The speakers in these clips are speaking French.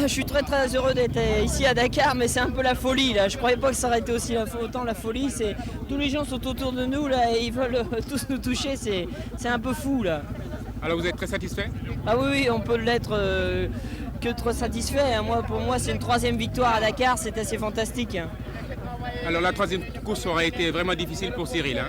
je suis très très heureux d'être ici à Dakar, mais c'est un peu la folie là. Je croyais pas que ça aurait été aussi autant la folie. C'est tous les gens sont autour de nous là et ils veulent tous nous toucher. C'est un peu fou là. Alors vous êtes très satisfait? Ah oui, on peut l'être que trop satisfait. Hein. Pour moi, c'est une 3e victoire à Dakar, c'est assez fantastique. Alors la 3e course aura été vraiment difficile pour Cyril. Hein?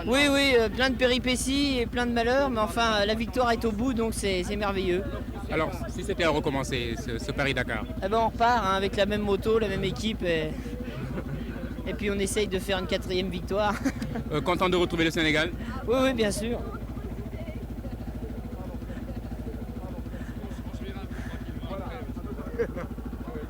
Oui, plein de péripéties et plein de malheurs, mais enfin la victoire est au bout, donc c'est merveilleux. Alors si c'était à recommencer ce Paris-Dakar? Eh ben, on repart hein, avec la même moto, la même équipe, et puis on essaye de faire une 4e victoire. Content de retrouver le Sénégal? Oui, bien sûr.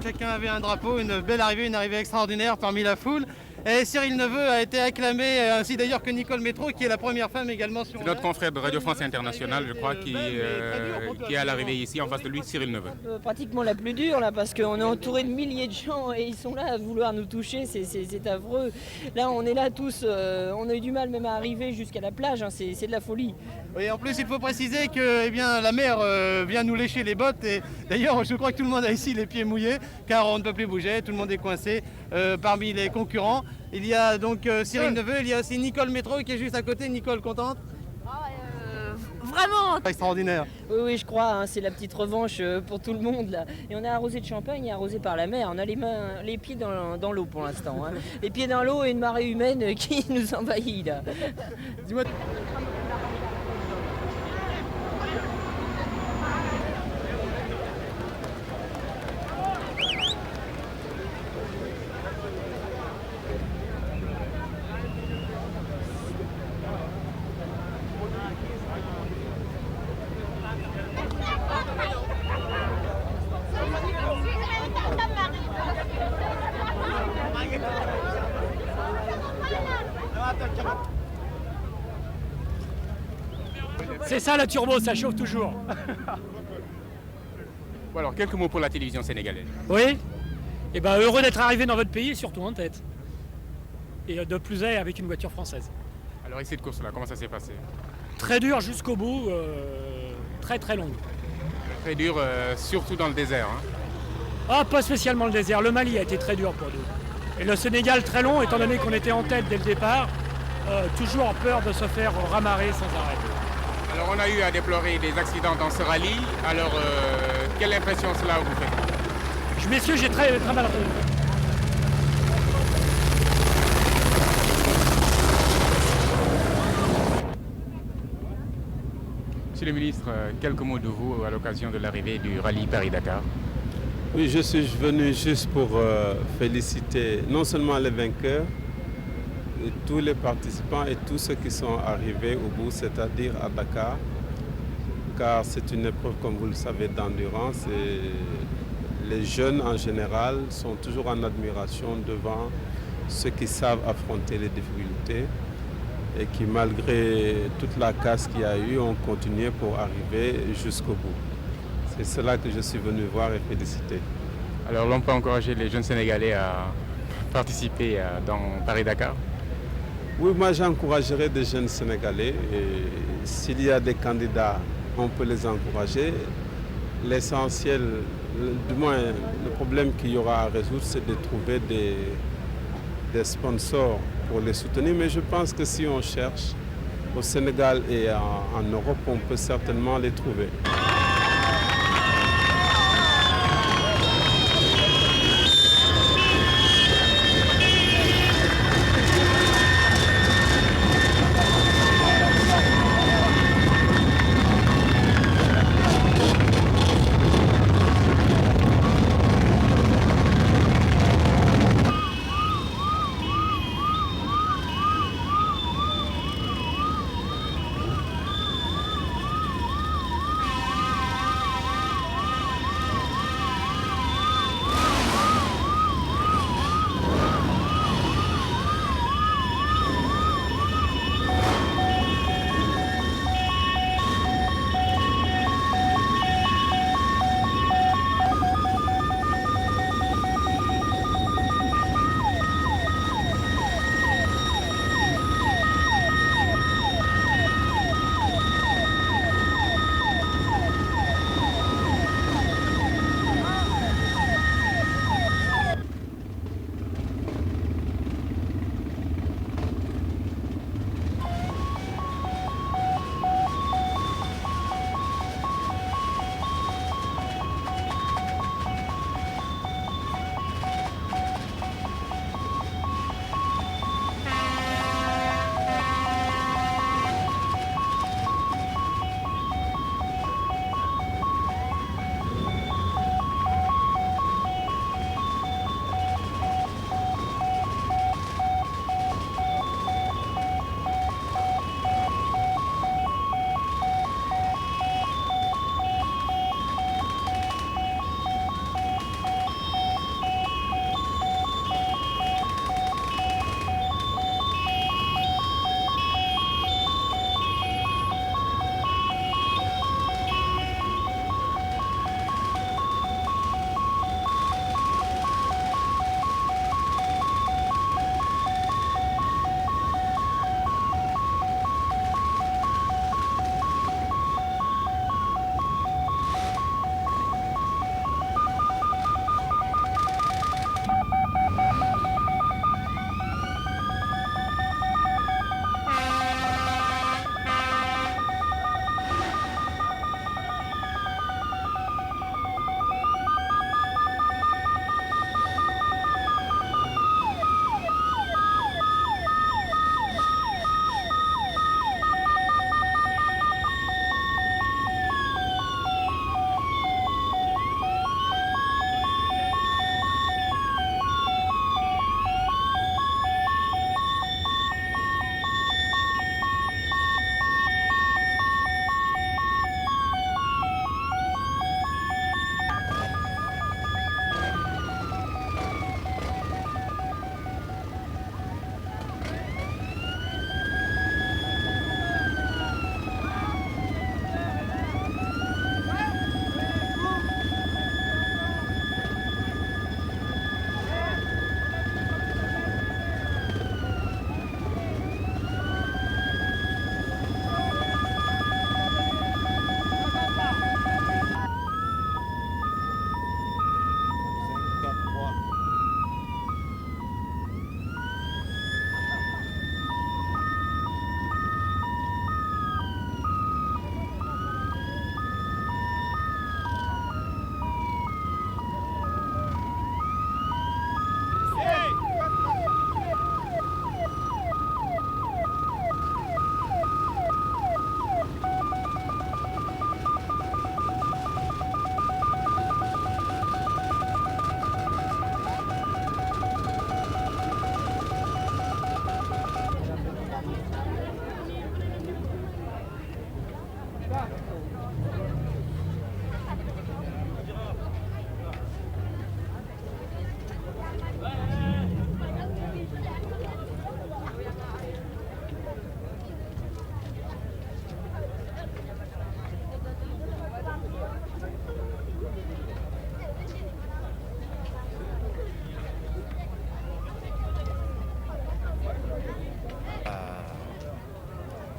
Chacun avait un drapeau, une belle arrivée, une arrivée extraordinaire parmi la foule. Et Cyril Neveu a été acclamé, ainsi d'ailleurs que Nicole Métro, qui est la première femme également sur C'est notre confrère de Radio France Internationale, je crois, qui est à l'arrivée ici, en face de lui, Cyril Neveu. Pratiquement la plus dure, là, parce qu'on est entouré de milliers de gens et ils sont là à vouloir nous toucher, c'est affreux. Là, on est là tous, on a eu du mal même à arriver jusqu'à la plage, hein, c'est de la folie. Oui, en plus, il faut préciser que la mer vient nous lécher les bottes. Et d'ailleurs, je crois que tout le monde a ici les pieds mouillés, car on ne peut plus bouger, tout le monde est coincé parmi les concurrents. Il y a donc Cyril Neveu, il y a aussi Nicole Métro qui est juste à côté. Nicole, contente? Vraiment Extraordinaire. Oui, je crois, hein, c'est la petite revanche pour tout le monde là. Et on est arrosé de champagne et arrosé par la mer. On a les pieds dans l'eau pour l'instant. Hein. Les pieds dans l'eau et une marée humaine qui nous envahit là. Dis-moi. C'est ça la turbo, ça chauffe toujours. Bon, alors quelques mots pour la télévision sénégalaise. Oui. Et ben heureux d'être arrivé dans votre pays et surtout en tête. Et de plus est avec une voiture française. Alors et cette course-là, comment ça s'est passé? Très dur jusqu'au bout, très très longue. Très dur, surtout dans le désert. Hein. Ah, pas spécialement le désert, le Mali a été très dur pour nous. Et le Sénégal très long, étant donné qu'on était en tête dès le départ, toujours peur de se faire ramarrer sans arrêt. Alors on a eu à déplorer des accidents dans ce rallye, alors quelle impression cela vous fait? Messieurs, j'ai très mal entendu. Monsieur le ministre, quelques mots de vous à l'occasion de l'arrivée du rallye Paris-Dakar. Oui, je suis venu juste pour féliciter non seulement les vainqueurs, tous les participants et tous ceux qui sont arrivés au bout, c'est-à-dire à Dakar, car c'est une épreuve, comme vous le savez, d'endurance et les jeunes en général sont toujours en admiration devant ceux qui savent affronter les difficultés et qui, malgré toute la casse qu'il y a eu, ont continué pour arriver jusqu'au bout. C'est cela que je suis venu voir et féliciter. Alors l'on peut encourager les jeunes Sénégalais à participer dans Paris-Dakar? Oui, moi j'encouragerais des jeunes Sénégalais et s'il y a des candidats, on peut les encourager. L'essentiel, du moins le problème qu'il y aura à résoudre, c'est de trouver des sponsors pour les soutenir. Mais je pense que si on cherche au Sénégal et en Europe, on peut certainement les trouver.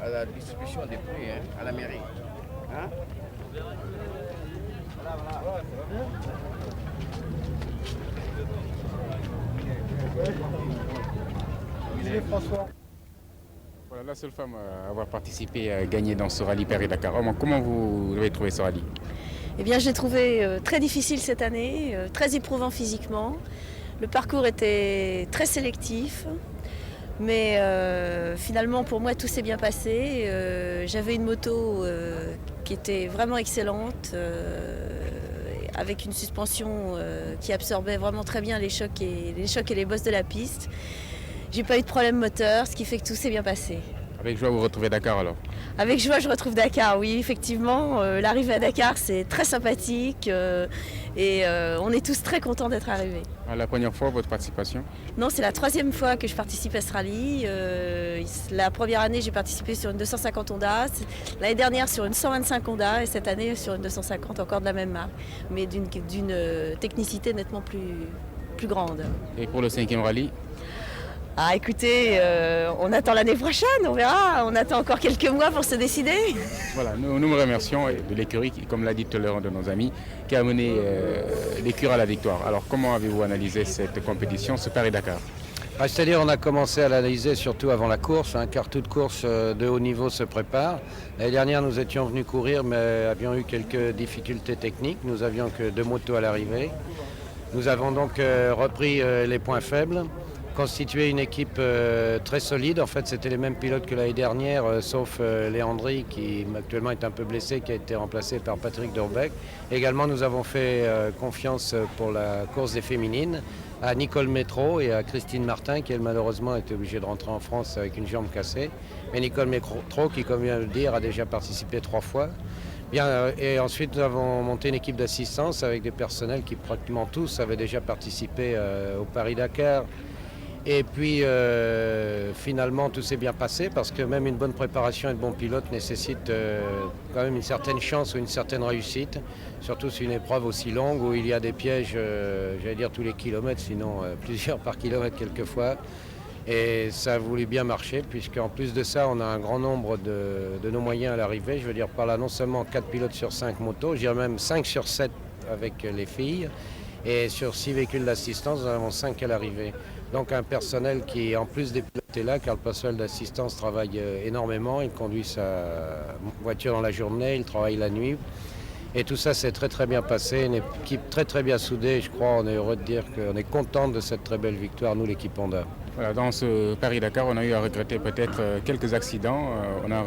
à la distribution des prix, hein, à la mairie. Hein? Voilà, la seule femme à avoir participé à gagner dans ce rallye Paris-Dakar. Comment vous avez trouvé ce rallye? Eh bien, j'ai trouvé très difficile cette année, très éprouvant physiquement. Le parcours était très sélectif, mais finalement pour moi tout s'est bien passé. J'avais une moto qui était vraiment excellente, avec une suspension qui absorbait vraiment très bien les chocs et les bosses de la piste. J'ai pas eu de problème moteur, ce qui fait que tout s'est bien passé. Avec joie, vous retrouvez Dakar alors? Avec joie, je retrouve Dakar, oui, effectivement. L'arrivée à Dakar, c'est très sympathique et on est tous très contents d'être arrivés. La première fois, votre participation? Non, c'est la 3e fois que je participe à ce rallye. La première année, j'ai participé sur une 250 Honda. L'année dernière, sur une 125 Honda. Et cette année, sur une 250, encore de la même marque, mais d'une technicité nettement plus grande. Et pour le 5e rallye? Ah, écoutez, on attend l'année prochaine, on verra. On attend encore quelques mois pour se décider. Voilà, nous vous remercions de l'écurie, comme l'a dit tout à l'heure un de nos amis, qui a mené l'écurie à la victoire. Alors, comment avez-vous analysé cette compétition, ce Paris-Dakar? C'est-à-dire on a commencé à l'analyser surtout avant la course, hein, car toute course de haut niveau se prépare. L'année dernière, nous étions venus courir, mais avions eu quelques difficultés techniques. Nous avions que 2 motos à l'arrivée. Nous avons donc repris les points faibles, constitué une équipe très solide. En fait, c'était les mêmes pilotes que l'année dernière, sauf Léandri, qui actuellement est un peu blessé, qui a été remplacé par Patrick Dorbeck. Également, nous avons fait confiance pour la course des féminines à Nicole Métro et à Christine Martin, qui elle malheureusement a été obligée de rentrer en France avec une jambe cassée. Mais Nicole Métro, qui comme vient de le dire, a déjà participé 3 fois. Bien, et ensuite nous avons monté une équipe d'assistance avec des personnels qui pratiquement tous avaient déjà participé au Paris-Dakar. Et puis finalement tout s'est bien passé parce que même une bonne préparation et de bons pilotes nécessitent quand même une certaine chance ou une certaine réussite, surtout sur une épreuve aussi longue où il y a des pièges, j'allais dire tous les kilomètres, sinon plusieurs par kilomètre quelquefois. Et ça a voulu bien marcher puisqu'en plus de ça on a un grand nombre de nos moyens à l'arrivée. Je veux dire par là non seulement 4 pilotes sur 5 motos, je dirais même 5 sur 7 avec les filles. Et sur 6 véhicules d'assistance, nous en avons 5 à l'arrivée. Donc un personnel qui, en plus des pilotes, est là, car le personnel d'assistance travaille énormément. Il conduit sa voiture dans la journée, il travaille la nuit. Et tout ça s'est très très bien passé. Une équipe très très bien soudée. Je crois, on est heureux de dire qu'on est content de cette très belle victoire, nous l'équipe Honda. Voilà, dans ce Paris-Dakar, on a eu à regretter peut-être quelques accidents. On a